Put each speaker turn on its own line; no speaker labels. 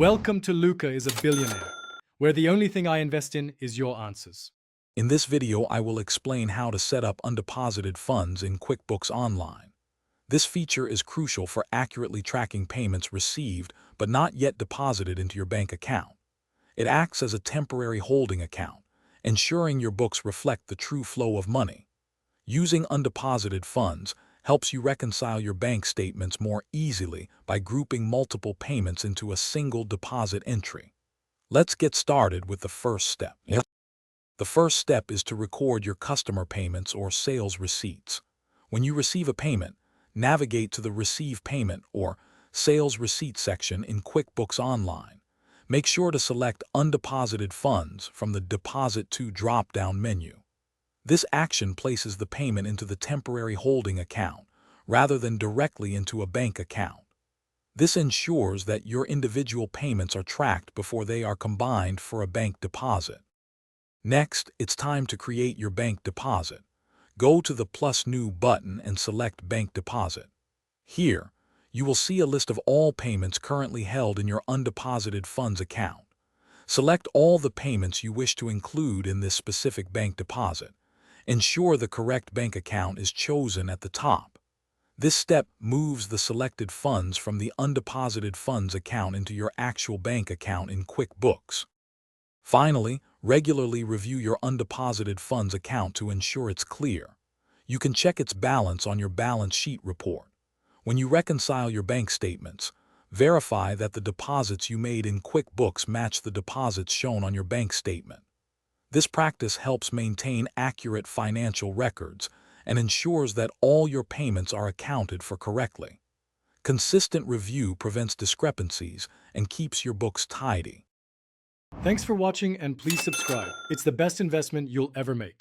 Welcome to Luca is a Billionaire, where the only thing I invest in is your answers.
In this video, I will explain how to set up undeposited funds in QuickBooks Online. This feature is crucial for accurately tracking payments received but not yet deposited into your bank account. It acts as a temporary holding account, ensuring your books reflect the true flow of money. Using undeposited funds helps you reconcile your bank statements more easily by grouping multiple payments into a single deposit entry. Let's get started with the first step. The first step is to record your customer payments or sales receipts. When you receive a payment, navigate to the Receive Payment or Sales Receipt section in QuickBooks Online. Make sure to select Undeposited Funds from the Deposit To drop-down menu. This action places the payment into the temporary holding account rather than directly into a bank account. This ensures that your individual payments are tracked before they are combined for a bank deposit. Next, it's time to create your bank deposit. Go to the Plus New button and select Bank Deposit. Here, you will see a list of all payments currently held in your undeposited funds account. Select all the payments you wish to include in this specific bank deposit. Ensure the correct bank account is chosen at the top. This step moves the selected funds from the undeposited funds account into your actual bank account in QuickBooks. Finally, regularly review your undeposited funds account to ensure it's clear. You can check its balance on your balance sheet report. When you reconcile your bank statements, verify that the deposits you made in QuickBooks match the deposits shown on your bank statement. This practice helps maintain accurate financial records and ensures that all your payments are accounted for correctly. Consistent review prevents discrepancies and keeps your books tidy.
Thanks for watching and please subscribe. It's the best investment you'll ever make.